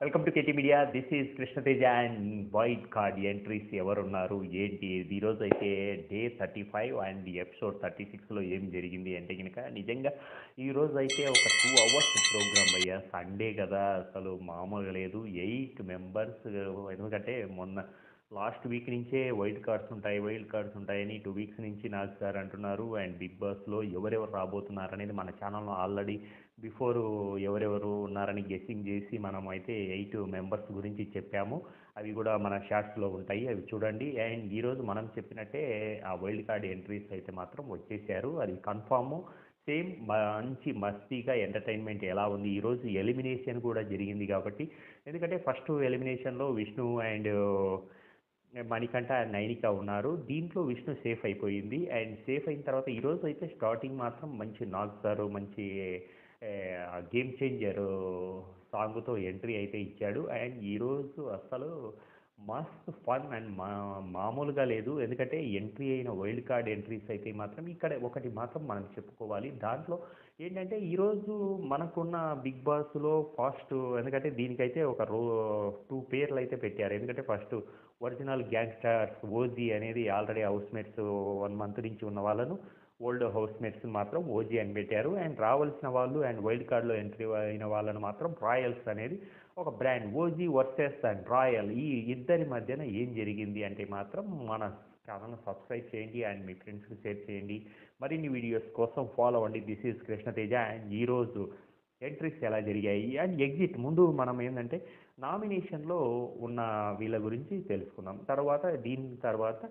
Welcome to KT media. This is Krishna Teja and white card entries ఎవరున్నారు ఏంటి. ఈరోజు అయితే డే 35 అండ్ ఎపిసోడ్ 36లో ఏం జరిగింది అంటే కనుక నిజంగా ఈరోజు అయితే ఒక 2 hours ప్రోగ్రామ్ అయ్యా. సండే కదా, అసలు మామూలుగా లేదు. 8 మెంబర్స్. ఎందుకంటే మొన్న లాస్ట్ వీక్ నుంచే వైల్డ్ కార్డ్స్ ఉంటాయని 2 weeks నుంచి నాకు సార్ అంటున్నారు. అండ్ బిగ్ బాస్లో ఎవరెవరు రాబోతున్నారు అనేది మన ఛానల్లో ఆల్రెడీ బిఫోర్ ఎవరెవరు ఉన్నారని గెస్సింగ్ చేసి మనం అయితే 8 మెంబర్స్ గురించి చెప్పాము. అవి కూడా మన షార్ట్స్లో ఉంటాయి, అవి చూడండి. అండ్ ఈరోజు మనం చెప్పినట్టే ఆ వైల్డ్ కార్డ్ ఎంట్రీస్ అయితే మాత్రం వచ్చేసారు, అది కన్ఫాము. సేమ్ మంచి మస్తీగా ఎంటర్టైన్మెంట్ ఎలా ఉంది. ఈరోజు ఎలిమినేషన్ కూడా జరిగింది కాబట్టి, ఎందుకంటే ఫస్ట్ ఎలిమినేషన్లో విష్ణు అండ్ మణికంఠ అండ్ నైనిక ఉన్నారు. దీంట్లో విష్ణు సేఫ్ అయిపోయింది. అండ్ సేఫ్ అయిన తర్వాత ఈరోజు అయితే స్టార్టింగ్ మాత్రం మంచి నాగ్సారు మంచి గేమ్ చేంజర్ సాంగ్తో ఎంట్రీ అయితే ఇచ్చాడు. అండ్ ఈరోజు అసలు మస్త్ ఫన్ అండ్ మామూలుగా లేదు. ఎందుకంటే ఎంట్రీ అయిన వైల్డ్ కార్డ్ ఎంట్రీస్ అయితే మాత్రం ఇక్కడ ఒకటి మాత్రం మనం చెప్పుకోవాలి. దాంట్లో ఏంటంటే ఈరోజు మనకున్న బిగ్ బాస్లో ఫస్ట్, ఎందుకంటే దీనికైతే ఒక 2 పేర్లు అయితే పెట్టారు. ఎందుకంటే ఫస్ట్ ఒరిజినల్ గ్యాంగ్స్టర్స్ ఓజీ అనేది ఆల్రెడీ హౌస్మేట్స్ 1 month నుంచి ఉన్న వాళ్ళను, ఓల్డ్ హౌస్మేట్స్ మాత్రం ఓజీ అని పెట్టారు. అండ్ రావాల్సిన వాళ్ళు అండ్ వైల్డ్ కార్డ్లో ఎంట్రీ అయిన వాళ్ళను మాత్రం రాయల్స్ అనేది ఒక brand. OG versus and royal, ఈ ఇద్దరి మధ్యన ఏం జరిగింది అంటే మాత్రం మన ఛానల్ను సబ్స్క్రైబ్ చేయండి అండ్ మీ ఫ్రెండ్స్కి షేర్ చేయండి. మరిన్ని వీడియోస్ కోసం ఫాలో అవ్వండి. This is Krishna Teja. అండ్ ఈరోజు ఎంట్రీస్ ఎలా జరిగాయి అండ్ ఎగ్జిట్ ముందు మనం ఏంటంటే నామినేషన్లో ఉన్న వీళ్ళ గురించి తెలుసుకుందాం. దీని తర్వాత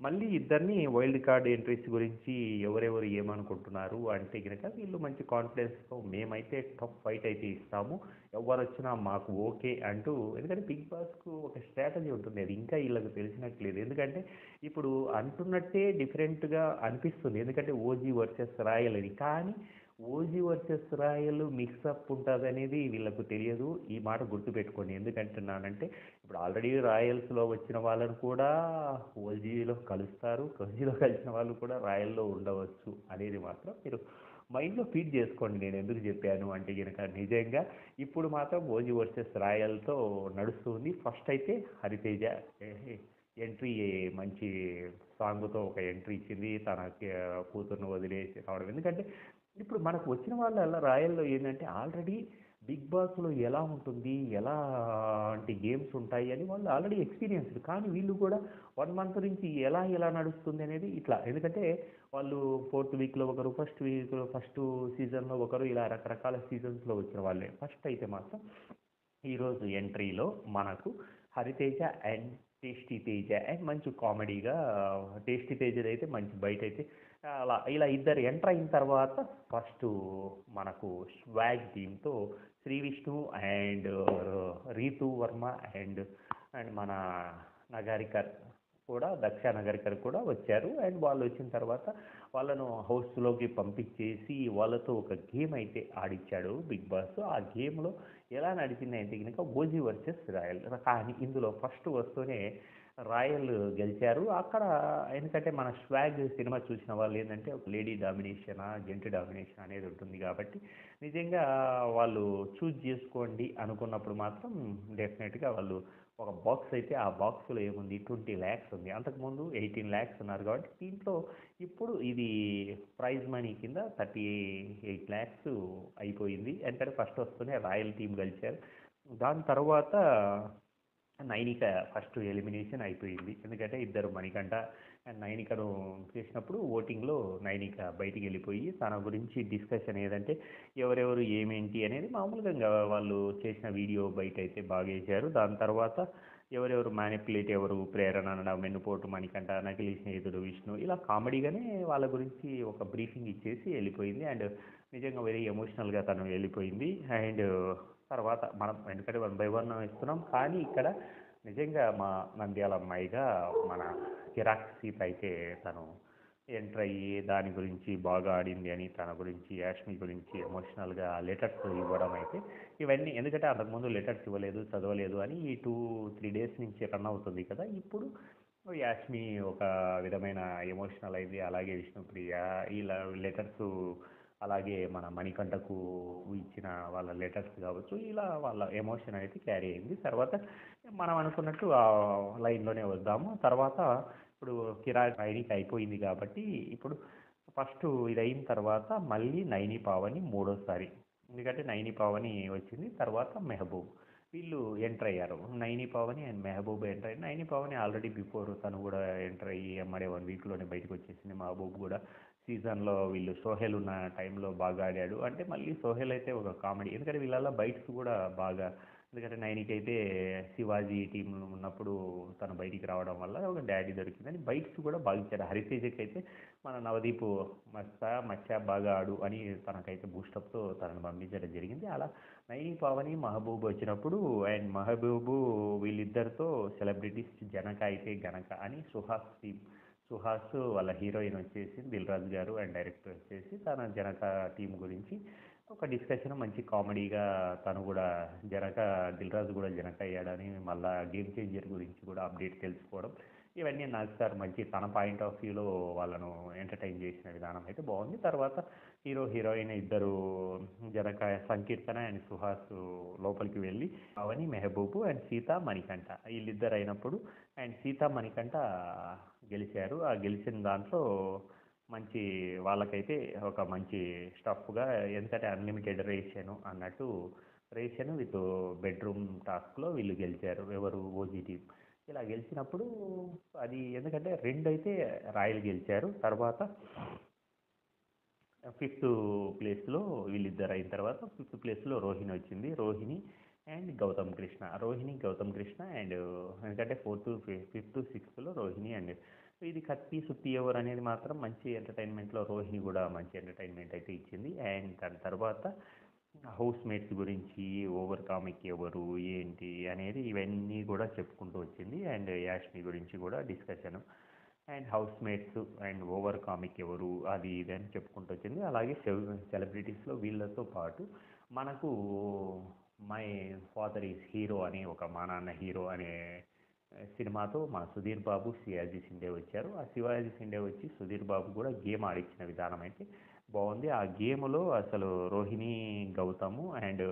మళ్ళీ ఇద్దరిని వైల్డ్ కార్డ్ ఎంట్రీస్ గురించి ఎవరెవరు ఏమనుకుంటున్నారు అంటే కనుక వీళ్ళు మంచి కాన్ఫిడెన్స్తో మేమైతే టఫ్ ఫైట్ అయితే ఇస్తాము, ఎవరు వచ్చినా మాకు ఓకే అంటూ. ఎందుకంటే బిగ్ బాస్కు ఒక స్ట్రాటజీ ఉంటుంది, అది ఇంకా వీళ్ళకి తెలిసినట్లేదు. ఎందుకంటే ఇప్పుడు అంటున్నట్టే డిఫరెంట్గా అనిపిస్తుంది, ఎందుకంటే ఓజీ వర్సెస్ రాయల్ అని. కానీ ఓజీ వర్సెస్ రాయల్ మిక్సప్ ఉంటుంది అనేది వీళ్ళకు తెలియదు. ఈ మాట గుర్తుపెట్టుకోండి. ఎందుకంటున్నానంటే ఇప్పుడు ఆల్రెడీ రాయల్స్లో వచ్చిన వాళ్ళను కూడా ఓజీలో కలుస్తారు, ఓజీలో కలిసిన వాళ్ళు కూడా రాయల్లో ఉండవచ్చు అనేది మాత్రం మీరు మైండ్లో ఫీడ్ చేసుకోండి. నేను ఎందుకు చెప్పాను అంటే కనుక నిజంగా ఇప్పుడు మాత్రం ఓజీ వర్సెస్ రాయల్తో నడుస్తుంది. ఫస్ట్ అయితే హరితేజ ఎంట్రీ మంచి సాంగ్తో ఒక ఎంట్రీ ఇచ్చింది, తన కూతుర్ను వదిలేసి రావడం. ఎందుకంటే ఇప్పుడు మనకు వచ్చిన వాళ్ళ రాయల్లో ఏంటంటే ఆల్రెడీ బిగ్ బాస్లో ఎలా ఉంటుంది, ఎలాంటి గేమ్స్ ఉంటాయి అని వాళ్ళు ఆల్రెడీ ఎక్స్పీరియన్స్డ్. కానీ వీళ్ళు కూడా 1 month నుంచి ఎలా నడుస్తుంది అనేది ఇట్లా. ఎందుకంటే వాళ్ళు 4th weekలో ఒకరు, ఫస్ట్ సీజన్లో ఒకరు, ఇలా రకరకాల సీజన్స్లో వచ్చిన వాళ్ళే. ఫస్ట్ అయితే మాత్రం ఈరోజు ఎంట్రీలో మనకు Hariteja and tasty Teja and మంచి కామెడీగా, టేస్టీ తేజది అయితే మంచి బయట అయితే అలా ఇలా ఇద్దరు ఎంటర్ అయిన తర్వాత ఫస్ట్ మనకు స్వాగ్ టీమ్తో Sree Vishnu and Ritu Varma and and మన నగరికర్ కూడా, దక్ష నగరికర్ కూడా వచ్చారు. అండ్ వాళ్ళు వచ్చిన తర్వాత వాళ్ళను హౌస్లోకి పంపించేసి వాళ్ళతో ఒక గేమ్ అయితే ఆడిచ్చాడు బిగ్ బాస్. ఆ గేమ్లో ఎలా నడిచింది అంటే కనుక ఓజీ వర్సెస్ రాయల్. కానీ ఇందులో ఫస్ట్ వస్తూనే రాయల్ గెలిచారు అక్కడ. ఎందుకంటే మన స్వాగ్ సినిమా చూసిన వాళ్ళు ఏంటంటే ఒక లేడీ డామినేషనా జెంట్ డామినేషన్ అనేది ఉంటుంది కాబట్టి నిజంగా వాళ్ళు చూజ్ చేసుకోండి అనుకున్నప్పుడు మాత్రం డెఫినెట్గా వాళ్ళు ఒక బాక్స్ అయితే, ఆ బాక్స్లో ఏముంది 20 lakhs ఉంది. అంతకుముందు 18 lakhs ఉన్నారు కాబట్టి దీంట్లో ఇప్పుడు ఇది ప్రైజ్ మనీ కింద 38 lakhs అయిపోయింది. ఎందుకంటే ఫస్ట్ వస్తూనే రాయల్ టీం గెలిచారు. దాని తర్వాత నైనిక ఫస్ట్ ఎలిమినేషన్ అయిపోయింది. ఎందుకంటే ఇద్దరు మణికంఠ అండ్ నైనికను చేసినప్పుడు ఓటింగ్లో నైనిక బయటికి వెళ్ళిపోయి తన గురించి డిస్కషన్ ఏదంటే ఎవరెవరు ఏమేంటి అనేది మామూలుగా ఇంకా వాళ్ళు చేసిన వీడియో బయట అయితే బాగా వేశారు. దాని తర్వాత ఎవరెవరు మ్యానిపులేట్, ఎవరు ప్రేరణ, వెన్నుపోటు మణికంఠ, నకిలీ స్నేహితుడు విష్ణు, ఇలా కామెడీగానే వాళ్ళ గురించి ఒక బ్రీఫింగ్ ఇచ్చేసి వెళ్ళిపోయింది. అండ్ నిజంగా వెరీ ఎమోషనల్గా తను వెళ్ళిపోయింది. అండ్ తర్వాత మనం ఎందుకంటే 1 by 1 ఇస్తున్నాం, కానీ ఇక్కడ నిజంగా మా నంద్యాల అమ్మాయిగా మన కిరాక్ సీత అయితే తను ఎంటర్ అయ్యి దాని గురించి బాగా ఆడింది అని, తన గురించి యాష్మి గురించి ఎమోషనల్గా లెటర్స్ ఇవ్వడం అయితే ఇవన్నీ. ఎందుకంటే అంతకుముందు లెటర్స్ ఇవ్వలేదు, చదవలేదు అని ఈ 2-3 days నుంచి రన్ అవుతుంది కదా. ఇప్పుడు యాష్మి ఒక విధమైన ఎమోషనల్ అయింది, అలాగే విష్ణుప్రియ ఇలా లెటర్స్ అలాగే మన మణికంఠకు ఇచ్చిన వాళ్ళ లెటర్స్ కావచ్చు, ఇలా వాళ్ళ ఎమోషన్ అయితే క్యారీ అయింది. తర్వాత మనం అనుకున్నట్టు ఆ లైన్లోనే వద్దాము. తర్వాత ఇప్పుడు కిరాక్ నైనికి అయిపోయింది కాబట్టి ఇప్పుడు ఫస్ట్ ఇది అయిన తర్వాత మళ్ళీ నైని పావని మూడోసారి, ఎందుకంటే నైని పావని వచ్చింది తర్వాత మెహబూబ్, వీళ్ళు ఎంటర్ అయ్యారు. నైని పావని అండ్ మెహబూబ్ ఎంటర్ అయ్యారు. నైని పావని ఆల్రెడీ బిఫోర్ తను కూడా ఎంటర్ అయ్యి ఎమ్మడే 1 వీక్లోనే బయటకు వచ్చేసింది. మహబూబ్ కూడా సీజన్లో వీళ్ళు సోహెల్ ఉన్న టైంలో బాగా ఆడాడు. అంటే మళ్ళీ సోహెల్ అయితే ఒక కామెడీ, ఎందుకంటే వీళ్ళ బైట్స్ కూడా బాగా, ఎందుకంటే నైన్కి అయితే శివాజీ టీం ఉన్నప్పుడు తను బయటికి రావడం వల్ల ఒక డాడీ దొరికిందని బైట్స్ కూడా బాగా ఇచ్చాడు. హరితేజకి అయితే మన నవదీప్ మచ్చా బాగా ఆడు అని తనకైతే బూస్టప్తో తనను పంపించడం జరిగింది. అలా నైని పావని మహబూబ్ వచ్చినప్పుడు అండ్ మహబూబు వీళ్ళిద్దరితో సెలబ్రిటీస్ జనక అయితే గనక అని సుహాస్ టీం, సుహాస్ వాళ్ళ హీరోయిన్ వచ్చేసి దిల్ రాజు గారు అండ్ డైరెక్టర్ వచ్చేసి తన జనక టీం గురించి ఒక డిస్కషన్ మంచి కామెడీగా, తను కూడా జనక దిల్ రాజు కూడా జనక అయ్యాడని మళ్ళా గేమ్ చేంజర్ గురించి కూడా అప్డేట్ తెలుసుకోవడం, ఇవన్నీ నాకు సార్ మంచి తన పాయింట్ ఆఫ్ వ్యూలో వాళ్ళను ఎంటర్టైన్ చేసిన విధానం అయితే బాగుంది. తర్వాత హీరో హీరోయిన్ ఇద్దరు జనక సంకీర్తన అండ్ సుహాస్ లోపలికి వెళ్ళి అవని మెహబూబు అండ్ సీత మణికంఠ వీళ్ళిద్దరు అయినప్పుడు అండ్ సీత మణికంఠ గెలిచారు. ఆ గెలిచిన దాంట్లో మంచి వాళ్ళకైతే ఒక మంచి స్టఫ్గా, ఎందుకంటే అన్లిమిటెడ్ రేషన్ అన్నట్టు రేషన్ విత్ బెడ్రూమ్ టాస్క్లో వీళ్ళు గెలిచారు. ఎవరు ఓజీ టీం ఇలా గెలిచినప్పుడు అది, ఎందుకంటే రెండు అయితే రాయల్ గెలిచారు. తర్వాత ఫిఫ్త్ ప్లేస్లో వీళ్ళిద్దరు అయిన తర్వాత ఫిఫ్త్ ప్లేస్లో రోహిణి వచ్చింది. రోహిణి అండ్ గౌతమ్ కృష్ణ, రోహిణి గౌతమ్ కృష్ణ అండ్ ఎందుకంటే ఫోర్త్ ఫిఫ్త్ సిక్స్త్లో రోహిణి అండ్ ఇది కత్తి సుత్తి ఎవరు అనేది మాత్రం మంచి ఎంటర్టైన్మెంట్లో రోహిణి కూడా మంచి ఎంటర్టైన్మెంట్ అయితే ఇచ్చింది. అండ్ దాని తర్వాత హౌస్ మేట్స్ గురించి ఓవర్ కామిక్ ఎవరు ఏంటి అనేది ఇవన్నీ కూడా చెప్పుకుంటూ వచ్చింది. అండ్ యాష్మి గురించి కూడా discussion and house mates and over comic ఎవరు అది ఇది అని చెప్పుకుంటూ వచ్చింది. అలాగే సెలబ్రిటీస్లో వీళ్ళతో పాటు మనకు మై ఫాదర్ ఈజ్ హీరో అని ఒక మా నాన్న హీరో అనే సినిమాతో మన సుధీర్ బాబు శివాజీ సిండే వచ్చారు. ఆ శివాజీ సిండే వచ్చి సుధీర్ బాబు కూడా గేమ్ ఆడించిన విధానం అయితే బాగుంది. ఆ గేమ్లో అసలు రోహిణి గౌతము అండ్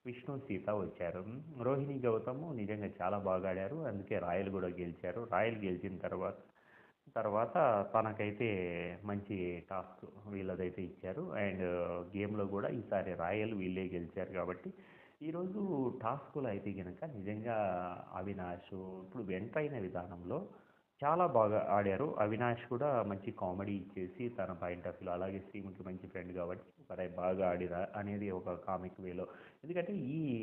విష్ణు సీత వచ్చారు. రోహిణి గౌతము నిజంగా చాలా బాగా ఆడారు, అందుకే రాయల్ కూడా గెలిచారు. రాయల్ గెలిచిన తర్వాత తర్వాత తనకైతే మంచి టాస్క్ వీళ్ళదైతే ఇచ్చారు. అండ్ గేమ్లో కూడా ఈసారి రాయల్ వీళ్ళే గెలిచారు. కాబట్టి ఈరోజు టాస్కులు అయితే కనుక నిజంగా అవినాష్ ఇప్పుడు ఎంటర్ అయిన విధానంలో చాలా బాగా ఆడారు. అవినాష్ కూడా మంచి కామెడీ ఇచ్చేసి తన పాయింట్ ఆఫ్ వ్యూ, అలాగే శ్రీముఖి మంచి ఫ్రెండ్ కాబట్టి మరి బాగా ఆడిరా అనేది ఒక కామిక్ వేలో, ఎందుకంటే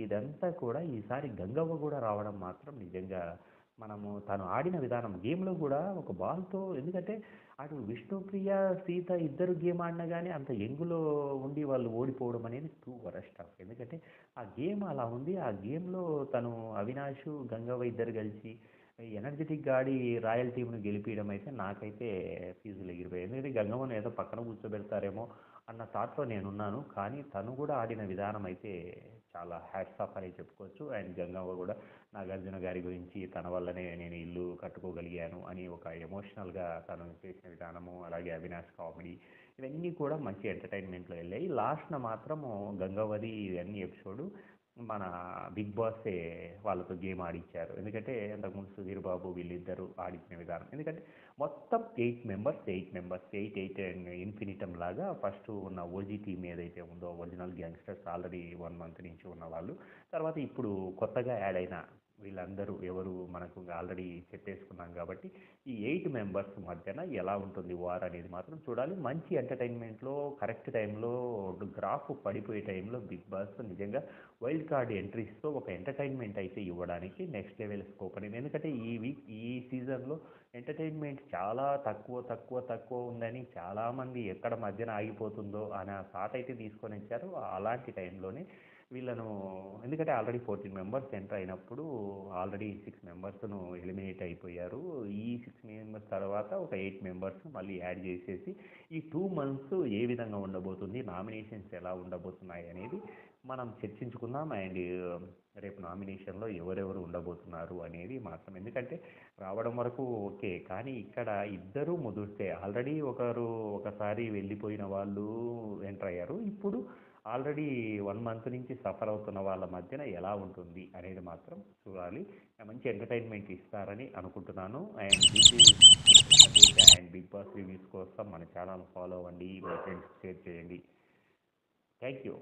ఇదంతా కూడా ఈసారి గంగవ్వ కూడా రావడం మాత్రం నిజంగా మనము తను ఆడిన విధానం గేమ్లో కూడా ఒక బాల్తో, ఎందుకంటే అటు విష్ణుప్రియ సీత ఇద్దరు గేమ్ ఆడినా కానీ అంత యంగులో ఉండి వాళ్ళు ఓడిపోవడం అనేది టూ వరస్ట్ ఆఫ్, ఎందుకంటే ఆ గేమ్ అలా ఉంది. ఆ గేమ్లో తను అవినాష్ గంగవ్వ ఇద్దరు కలిసి ఎనర్జెటిక్గా ఆడి రాయల్ టీంను గెలిపించడం అయితే నాకైతే ఫీజులు ఎగిరిపోయాయి. ఎందుకంటే గంగవ్వను ఏదో పక్కన కూర్చోబెడతారేమో అన్న థాట్లో నేనున్నాను, కానీ తను కూడా ఆడిన విధానం అయితే చాలా హ్యాట్స్ ఆఫ్ అని చెప్పుకోవచ్చు. అండ్ గంగవ్వ కూడా నాగార్జున గారి గురించి తన వల్లనే నేను ఇల్లు కట్టుకోగలిగాను అని ఒక ఎమోషనల్గా తను చేసిన విధానము, అలాగే అవినాష్ కామెడీ ఇవన్నీ కూడా మంచి ఎంటర్టైన్మెంట్లో వెళ్ళాయి. లాస్ట్న మాత్రము గంగవ్వది ఇవన్నీ ఎపిసోడు మన బిగ్ బాసే వాళ్ళతో గేమ్ ఆడిచ్చారు. ఎందుకంటే అంతకుముందు సుధీర్ బాబు వీళ్ళిద్దరూ ఆడించిన విధానం, ఎందుకంటే మొత్తం 8 మెంబర్స్ 8 అండ్ ఇన్ఫినిటమ్ లాగా ఫస్ట్ ఉన్న ఓజీ టీమ్ ఏదైతే ఉందో ఒరిజినల్ గ్యాంగ్స్టర్స్ ఆల్రెడీ 1 మంత్ నుంచి ఉన్న వాళ్ళు, తర్వాత ఇప్పుడు కొత్తగా యాడ్ అయిన వీళ్ళందరూ ఎవరు మనకు ఆల్రెడీ చెప్పేసుకున్నాం కాబట్టి ఈ 8 మెంబర్స్ మధ్యన ఎలా ఉంటుంది వార్ అనేది మాత్రం చూడాలి. మంచి ఎంటర్టైన్మెంట్లో కరెక్ట్ టైంలో గ్రాఫ్ పడిపోయే టైంలో బిగ్ బాస్ నిజంగా వైల్డ్ కార్డ్ ఎంట్రీస్తో ఒక ఎంటర్టైన్మెంట్ అయితే ఇవ్వడానికి నెక్స్ట్ లెవెల్ స్కోప్ అనేది, ఎందుకంటే ఈ సీజన్లో ఎంటర్టైన్మెంట్ చాలా తక్కువ ఉందని చాలామంది ఎక్కడ మధ్యన ఆగిపోతుందో అనే థాట్ అయితే తీసుకొని వచ్చారు. అలాంటి టైంలోనే వీళ్ళను, ఎందుకంటే ఆల్రెడీ 14 మెంబర్స్ ఎంటర్ అయినప్పుడు ఆల్రెడీ 6 మెంబర్స్ను ఎలిమినేట్ అయిపోయారు. ఈ 6 మెంబర్స్ తర్వాత ఒక 8 మెంబర్స్ మళ్ళీ యాడ్ చేసేసి ఈ 2 మంత్స్ ఏ విధంగా ఉండబోతుంది, నామినేషన్స్ ఎలా ఉండబోతున్నాయి అనేది మనం చర్చించుకుందాం. అండ్ రేపు నామినేషన్లో ఎవరెవరు ఉండబోతున్నారు అనేది మాత్రం, ఎందుకంటే రావడం వరకు ఓకే, కానీ ఇక్కడ ఇద్దరు ముదుర్తే ఆల్రెడీ ఒకసారి వెళ్ళిపోయిన వాళ్ళు ఎంటర్ అయ్యారు. ఇప్పుడు ఆల్రెడీ 1 మంత్ నుంచి సఫర్ అవుతున్న వాళ్ళ మధ్యన ఎలా ఉంటుంది అనేది మాత్రం చూడాలి. మంచి ఎంటర్టైన్మెంట్ ఇస్తారని అనుకుంటున్నాను. And and Bigg Boss reviews కోసం మన ఛానల్ ఫాలో అవ్వండి, మీ ఫ్రెండ్స్ షేర్ చేయండి. Thank you.